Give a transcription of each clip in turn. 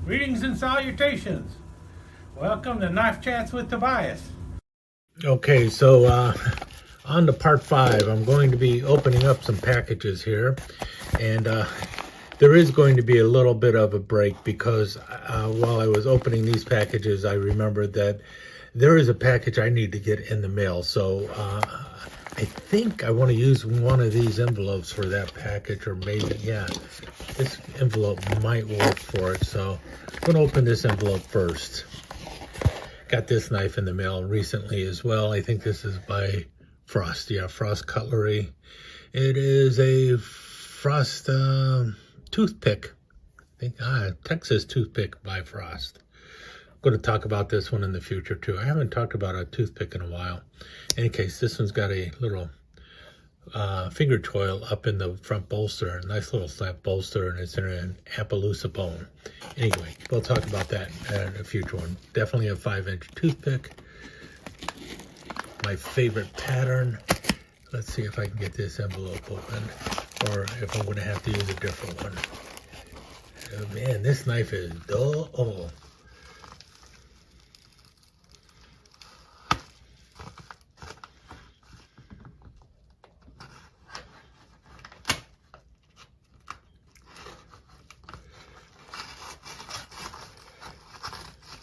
Greetings and salutations. Welcome to Knife Chats with Tobias. Okay, so on to part 5. I'm going to be opening up some packages here, and there is going to be a little bit of a break because while I was opening these packages, I remembered that there is a package I need to get in the mail. So I think I want to use one of these envelopes for that package, or maybe, yeah, this envelope might work for it. So I'm going to open this envelope first. Got this knife in the mail recently as well. I think this is by Frost. Yeah, Frost Cutlery. It is a Frost toothpick. I think Texas toothpick by Frost. I'm going to talk about this one in the future too. I haven't talked about a toothpick in a while. In any case, this one's got a little finger choil up in the front bolster, a nice little slap bolster, and it's in an Appaloosa bone. Anyway, we'll talk about that in a future one. Definitely a 5-inch toothpick. My favorite pattern. Let's see if I can get this envelope open, or if I'm going to have to use a different one. Oh, man, this knife is dull. Oh.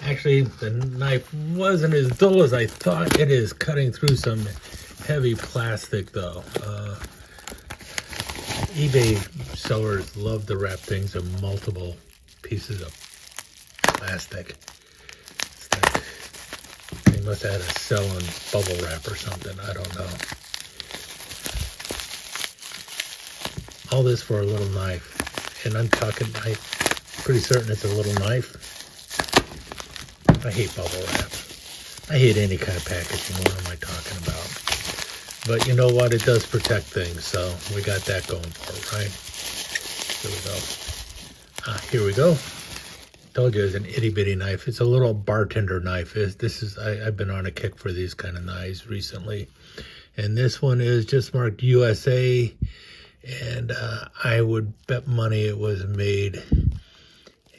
Actually, the knife wasn't as dull as I thought. It is cutting through some heavy plastic, though. eBay sellers love to wrap things in multiple pieces of plastic. It's like they must have had a cell on bubble wrap or something. I don't know. All this for a little knife. And I'm pretty certain it's a little knife. I hate bubble wrap. I hate any kind of packaging. What am I talking about? But you know what? It does protect things, so we got that going for it, right? Here we go. Told you it's an itty bitty knife. It's a little bartender knife. I've been on a kick for these kind of knives recently, and this one is just marked USA, and I would bet money it was made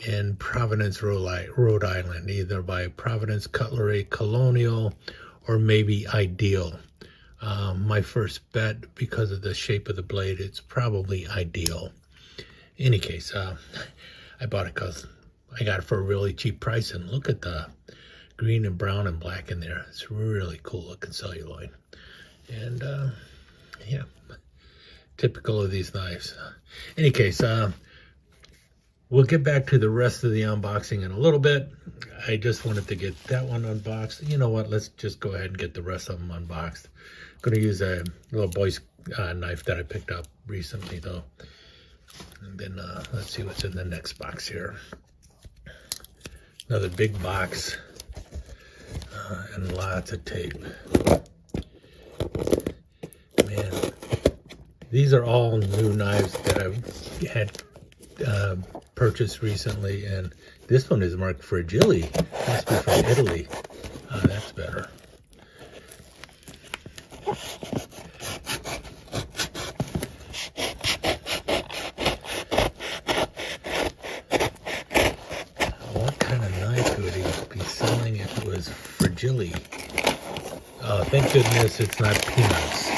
in Providence, Rhode Island, either by Providence Cutlery, Colonial, or maybe Ideal. My first bet, because of the shape of the blade, it's probably Ideal. In any case, I bought it because I got it for a really cheap price, and look at the green and brown and black in there. It's really cool looking celluloid. And yeah, typical of these knives. In any case, we'll get back to the rest of the unboxing in a little bit. I just wanted to get that one unboxed. You know what? Let's just go ahead and get the rest of them unboxed. I'm going to use a little boy's knife that I picked up recently, though. And then let's see what's in the next box here. Another big box and lots of tape. Man, these are all new knives that I've had purchased recently, and this one is marked Fragile. Must be from Italy. That's better. What kind of knife would he be selling if it was Fragile? Thank goodness it's not peanuts.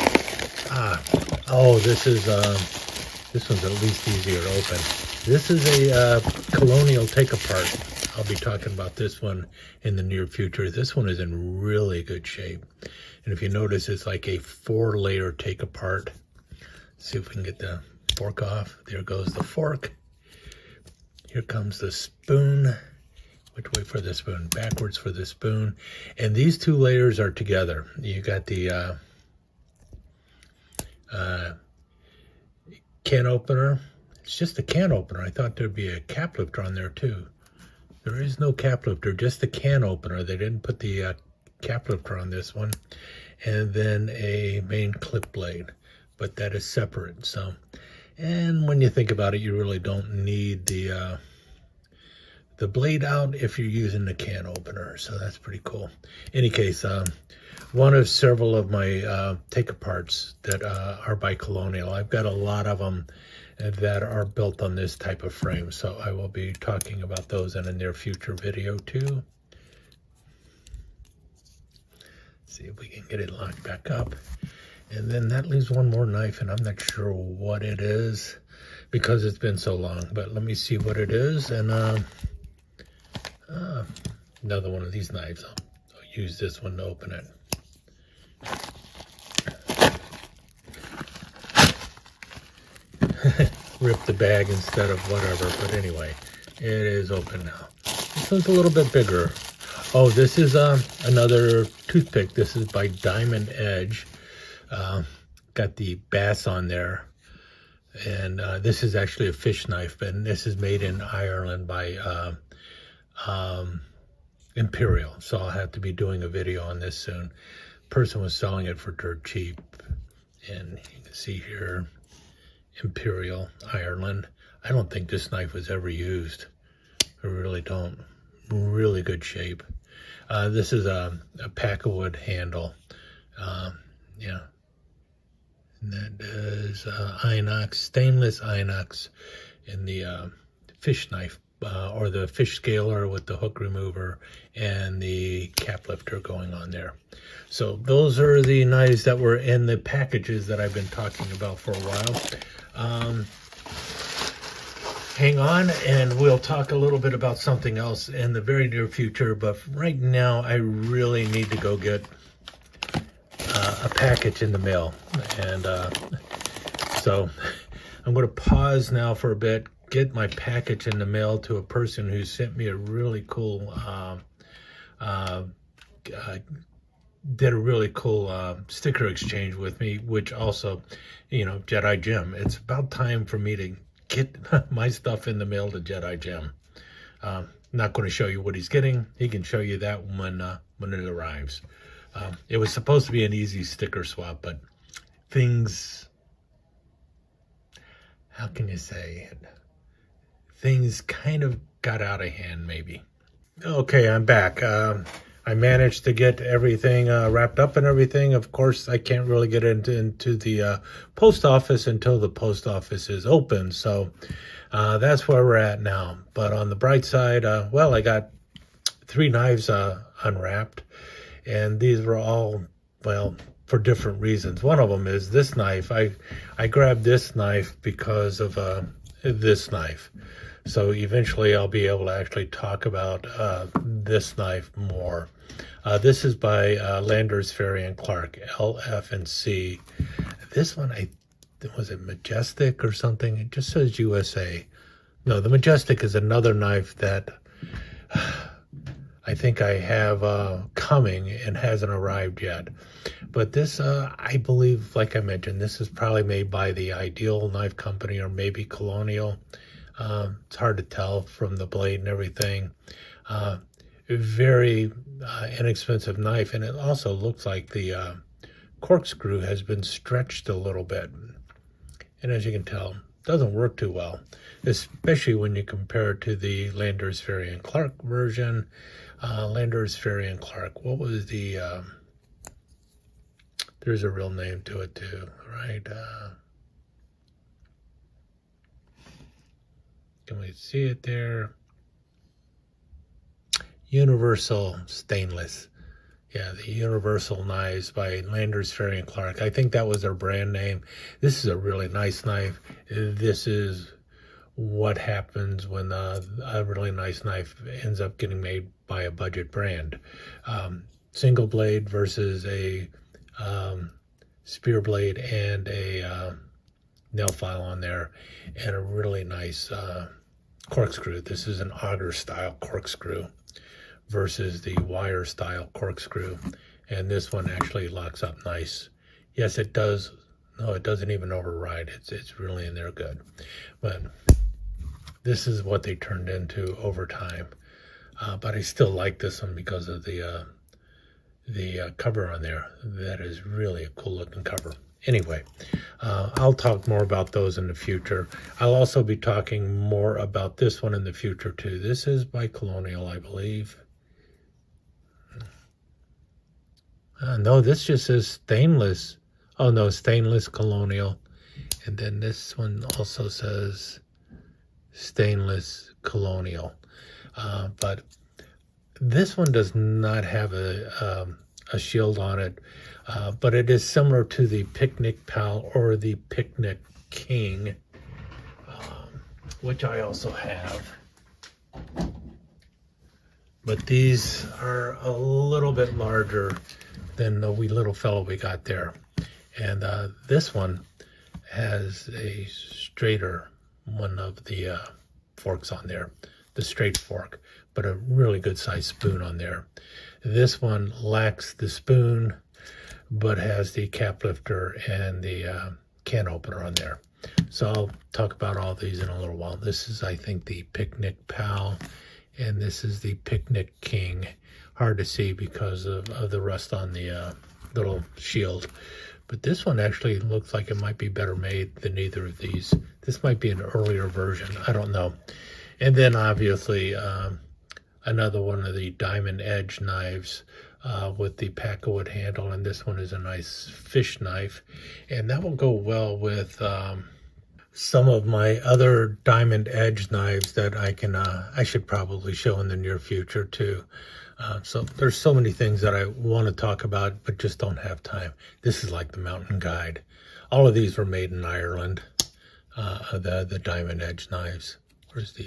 Oh, this one's at least easier to open. This is a Colonial take-apart. I'll be talking about this one in the near future. This one is in really good shape. And if you notice, it's like a 4-layer take-apart. See if we can get the fork off. There goes the fork. Here comes the spoon. Which way for the spoon? Backwards for the spoon. And these 2 layers are together. You got the can opener. It's just a can opener. I thought there'd be a cap lifter on there too. There is no cap lifter, just the can opener. They didn't put the cap lifter on this one. And then a main clip blade, but that is separate. So, and when you think about it, you really don't need the the blade out if you're using the can opener. So that's pretty cool. Any case, one of several of my take-aparts that are by Colonial. I've got a lot of them that are built on this type of frame, so I will be talking about those in a near future video too. See if we can get it locked back up. And then that leaves one more knife, and I'm not sure what it is because it's been so long, but let me see what it is. And another one of these knives. I'll use this one to open it. Rip the bag instead of whatever, but anyway, it is open now. This one's a little bit bigger. Oh, this is another toothpick. This is by Diamond Edge. Got the bass on there, and this is actually a fish knife, and this is made in Ireland by Imperial, so I'll have to be doing a video on this soon. Person was selling it for dirt cheap, and you can see here, Imperial, Ireland. I don't think this knife was ever used. I really don't. Really good shape. This is a pack-a-wood handle. Yeah. And that is inox, stainless inox in the fish knife, or the fish scaler with the hook remover and the cap lifter going on there. So those are the knives that were in the packages that I've been talking about for a while. Hang on, and we'll talk a little bit about something else in the very near future, but right now I really need to go get a package in the mail. And so I'm going to pause now for a bit, get my package in the mail to a person who sent me a really cool, did a really cool sticker exchange with me, which also, you know, Jedi Jim. It's about time for me to get my stuff in the mail to Jedi Jim. Not going to show you what he's getting. He can show you that when it arrives. It was supposed to be an easy sticker swap, but things, how can you say it? Things kind of got out of hand, maybe. Okay, I'm back. I managed to get everything wrapped up and everything. Of course, I can't really get into the post office until the post office is open. So that's where we're at now. But on the bright side, well, I got 3 knives unwrapped. And these were all, well, for different reasons. One of them is this knife. I grabbed this knife because of this knife. So eventually I'll be able to actually talk about this knife more. This is by Landers, Ferry & Clark, LF and C. This one, was it Majestic or something? It just says USA. No, the Majestic is another knife that I think I have coming and hasn't arrived yet. But this, I believe, like I mentioned, this is probably made by the Ideal Knife Company or maybe Colonial. It's hard to tell from the blade and everything. Very inexpensive knife, and it also looks like the corkscrew has been stretched a little bit. And as you can tell, it doesn't work too well, especially when you compare it to the Landers, Ferry & Clark version. Landers, Ferry & Clark, what was the, there's a real name to it too, right? Can we see it there? Universal Stainless. Yeah, the Universal knives by Landers, Ferry & Clark. I think that was their brand name. This is a really nice knife. This is what happens when a really nice knife ends up getting made by a budget brand. Single blade versus a spear blade and a nail file on there, and a really nice corkscrew. This is an auger style corkscrew versus the wire style corkscrew, and this one actually locks up nice. Yes, it does. No, it doesn't even override. It's really in there good. But this is what they turned into over time. But I still like this one because of the cover on there. That is really a cool looking cover. Anyway, I'll talk more about those in the future. I'll also be talking more about this one in the future too. This is by Colonial, I believe. No, this just says stainless. Oh no, stainless Colonial. And then this one also says stainless Colonial. But this one does not have a shield on it, but it is similar to the Picnic Pal or the Picnic King, which I also have. But these are a little bit larger than the wee little fellow we got there. And this one has a straighter one of the forks on there, the straight fork, but a really good sized spoon on there. This one lacks the spoon, but has the cap lifter and the can opener on there. So I'll talk about all these in a little while. This is, I think, the Picnic Pal, and this is the Picnic King. Hard to see because of the rust on the little shield. But this one actually looks like it might be better made than either of these. This might be an earlier version. I don't know. And then obviously another one of the diamond edge knives with the packwood handle. And this one is a nice fish knife. And that will go well with some of my other diamond edge knives that I should probably show in the near future too. So there's so many things that I want to talk about, but just don't have time. This is like the mountain guide. All of these were made in Ireland, the diamond edge knives. Where's the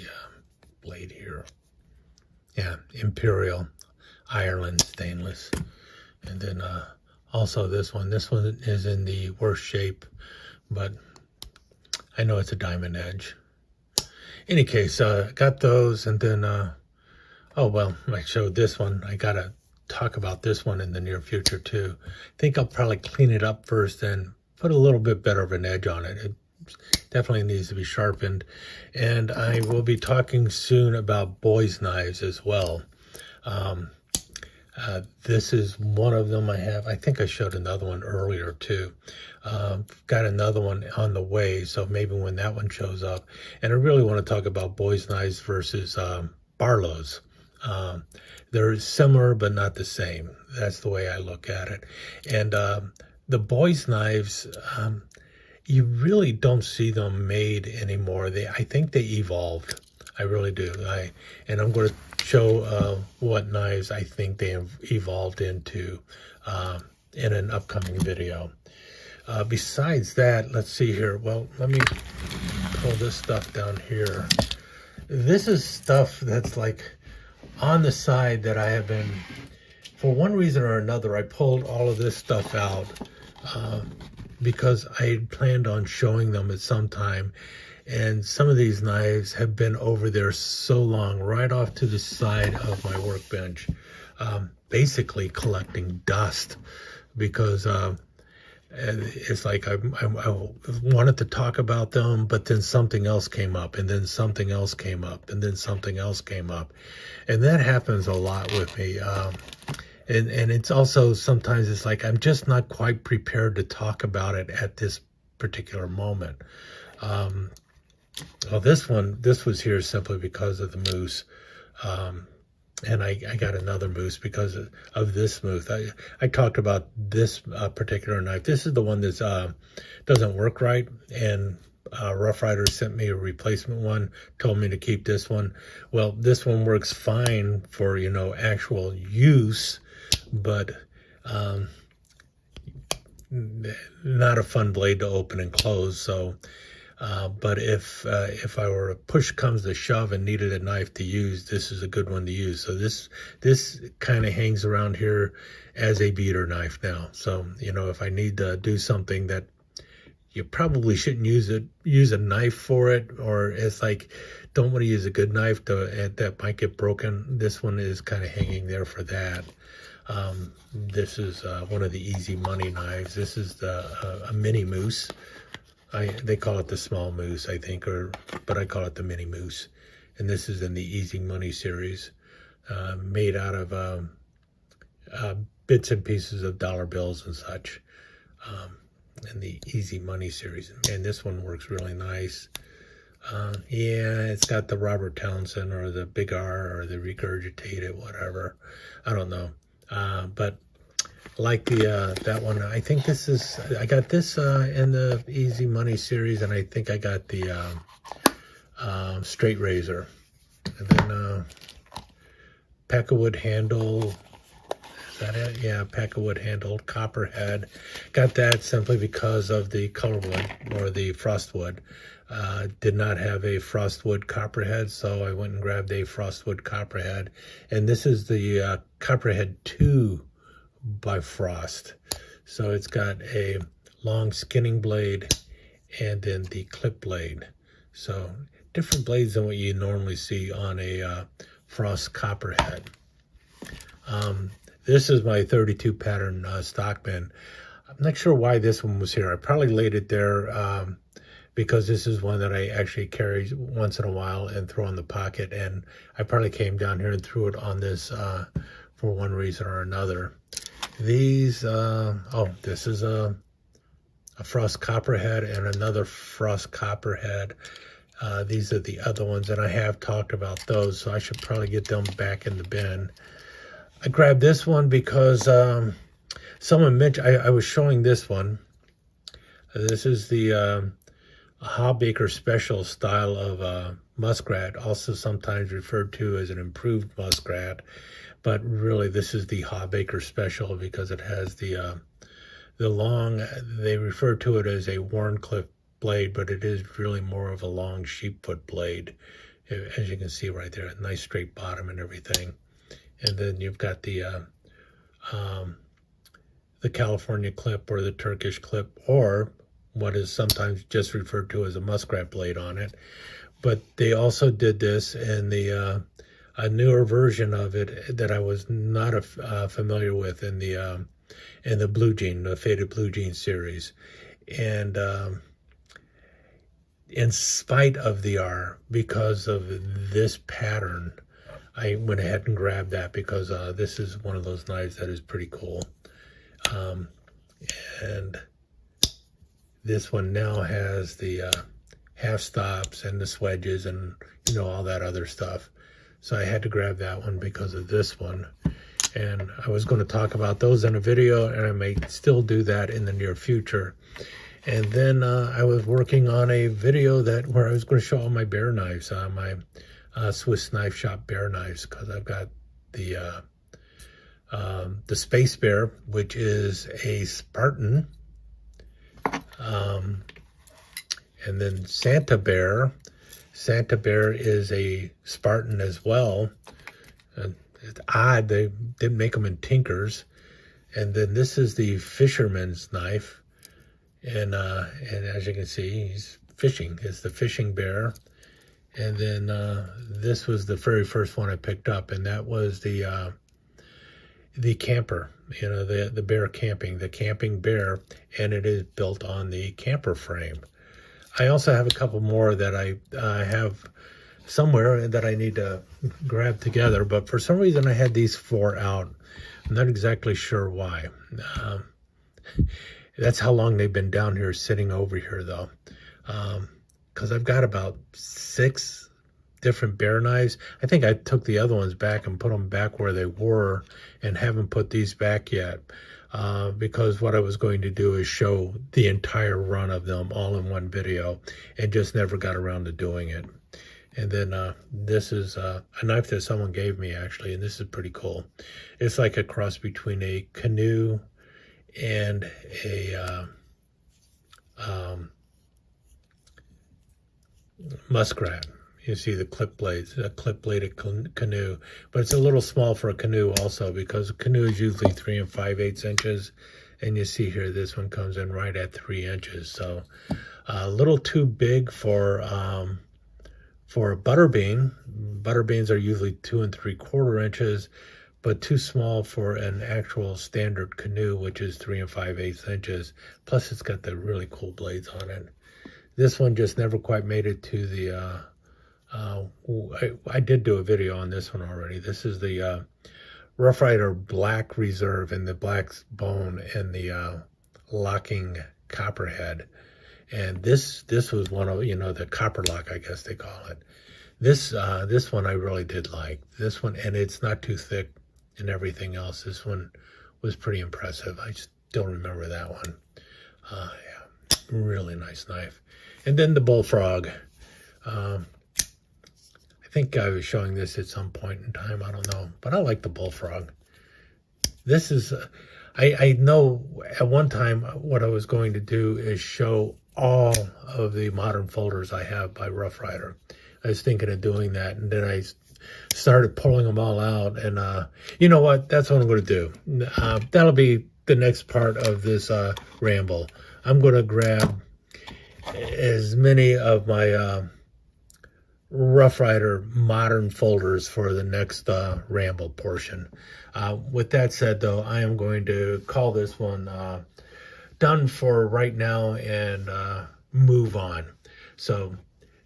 blade here? Yeah, Imperial Ireland stainless. And then also this one is in the worst shape, but I know it's a diamond edge. Any case, got those, and then oh well, I showed this one. I gotta talk about this one in the near future too. I think I'll probably clean it up first and put a little bit better of an edge on it. It definitely needs to be sharpened. And I will be talking soon about boys' knives as well. This is one of them I have. I think I showed another one earlier too. Got another one on the way, so maybe when that one shows up. And I really want to talk about boys' knives versus Barlow's. They're similar but not the same. That's the way I look at it. And the boys' knives, you really don't see them made anymore. I think they evolved. I really do. And I'm going to show what knives I think they have evolved into in an upcoming video. Besides that, let's see here. Well, let me pull this stuff down here. This is stuff that's like on the side that I have been, for one reason or another, I pulled all of this stuff out because I had planned on showing them at some time. And some of these knives have been over there so long, right off to the side of my workbench, basically collecting dust, because it's like I wanted to talk about them, but then something else came up, and then something else came up, and then something else came up. And that happens a lot with me. And it's also sometimes it's like I'm just not quite prepared to talk about it at this particular moment. Well, this was here simply because of the moose. And I got another moose because of this moose. I talked about this particular knife. This is the one that doesn't work right. And Rough Rider sent me a replacement one, told me to keep this one. Well, this one works fine for, actual use, but not a fun blade to open and close. So but if I were a push comes to shove and needed a knife to use, this is a good one to use. So this kind of hangs around here as a beater knife now. So if I need to do something that you probably shouldn't use a knife for it, or it's like don't want to use a good knife that might get broken, this one is kind of hanging there for that. This is one of the easy money knives. This is a mini moose. They call it the small moose, I think, but I call it the mini moose. And this is in the Easy Money series, made out of bits and pieces of dollar bills and such. in the Easy Money series. And this one works really nice. Yeah, it's got the Robert Townsend or the Big R or the Regurgitated, whatever. I don't know. But like the that one, I think this is, I got this in the Easy Money series, and I think I got the straight razor. And then Peckerwood handle. Is that it? Yeah, Peckerwood handled copperhead. Got that simply because of the colorwood or the frostwood. Did not have a frostwood copperhead, so I went and grabbed a frostwood copperhead. And this is the Copperhead 2 by Frost. So it's got a long skinning blade and then the clip blade. So different blades than what you normally see on a Frost copperhead. This is my 32 pattern Stockman. I'm not sure why this one was here. I probably laid it there because this is one that I actually carry once in a while and throw in the pocket. And I probably came down here and threw it on this for one reason or another. These, this is a Frost Copperhead and another Frost Copperhead. These are the other ones, and I have talked about those, so I should probably get them back in the bin. I grabbed this one because someone mentioned, I was showing this one. This is the Hawbaker Special style of muskrat, also sometimes referred to as an improved muskrat. But really, this is the Hawbaker Special because it has the long, they refer to it as a Warncliffe blade, but it is really more of a long sheepfoot blade, as you can see right there. A nice straight bottom and everything. And then you've got the California clip or the Turkish clip, or what is sometimes just referred to as a muskrat blade on it. But they also did this in the a newer version of it that I was not familiar with in the Blue Jean, the Faded Blue Jean series. And in spite of the R, because of this pattern, I went ahead and grabbed that because this is one of those knives that is pretty cool. And this one now has the half stops and the swedges and, you know, all that other stuff. So I had to grab that one because of this one. And I was going to talk about those in a video, and I may still do that in the near future. And then I was working on a video where I was going to show all my bear knives, my Swiss Knife Shop bear knives, because I've got the Space Bear, which is a Spartan, and then Santa Bear. Santa Bear is a Spartan as well. It's odd they didn't make them in Tinkers. And then this is the fisherman's knife, and as you can see, he's fishing. It's the fishing bear. And then this was the very first one I picked up, and that was the camper, you know, the bear camping, the camping bear, and it is built on the camper frame. I also have a couple more that I have somewhere that I need to grab together, but for some reason I had these 4 out. I'm not exactly sure why. That's how long they've been down here sitting over here, though. Because I've got about 6 different bear knives. I think I took the other ones back and put them back where they were and haven't put these back yet. Because what I was going to do is show the entire run of them all in one video and just never got around to doing it. And then this is a knife that someone gave me, actually, and this is pretty cool. It's like a cross between a canoe and a muskrat. You see the clip blades, a clip-bladed canoe, but it's a little small for a canoe also, because a canoe is usually 3 5/8 inches, and you see here this one comes in right at 3 inches, so a little too big for a butterbean. Butterbeans are usually 2 3/4 inches, but too small for an actual standard canoe, which is 3 5/8 inches. Plus, it's got the really cool blades on it. This one just never quite made it to the. I did do a video on this one already. This is the Rough Rider Black Reserve in the black bone and the locking copperhead. And this was one of, the copper lock, I guess they call it. This one I really did like. This one, and it's not too thick and everything else. This one was pretty impressive. I just don't remember that one. Yeah, really nice knife. And then the bullfrog. I think I was showing this at some point in time. I don't know, but I like the bullfrog. This is, I know at one time what I was going to do is show all of the modern folders I have by Rough Rider. I was thinking of doing that, and then I started pulling them all out, and you know what? That's what I'm going to do. That'll be the next part of this ramble. I'm going to grab as many of my Rough Rider modern folders for the next ramble portion. With that said, though, I am going to call this one done for right now and move on. So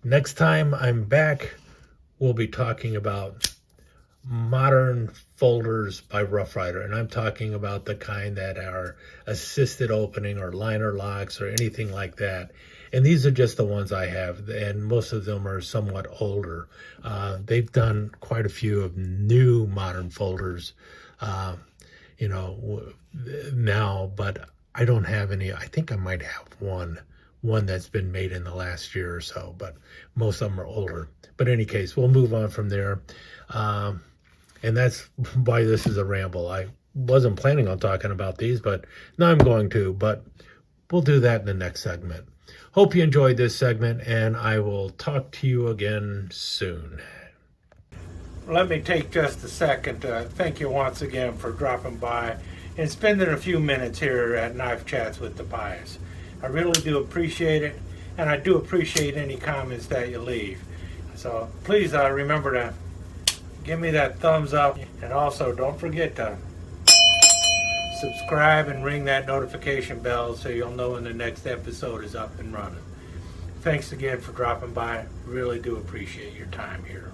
next time I'm back, we'll be talking about modern folders by Rough Rider, and I'm talking about the kind that are assisted opening or liner locks or anything like that. And these are just the ones I have, and most of them are somewhat older. They've done quite a few of new modern folders, now, but I don't have any. I think I might have one that's been made in the last year or so, but most of them are older. But in any case, we'll move on from there. And that's why this is a ramble. I wasn't planning on talking about these, but now I'm going to, but we'll do that in the next segment. Hope you enjoyed this segment, and I will talk to you again soon. Let me take just a second to thank you once again for dropping by and spending a few minutes here at Knife Chats with Tobias. I really do appreciate it, and I do appreciate any comments that you leave. So please remember to give me that thumbs up, and also don't forget to subscribe and ring that notification bell so you'll know when the next episode is up and running. Thanks again for dropping by. Really do appreciate your time here.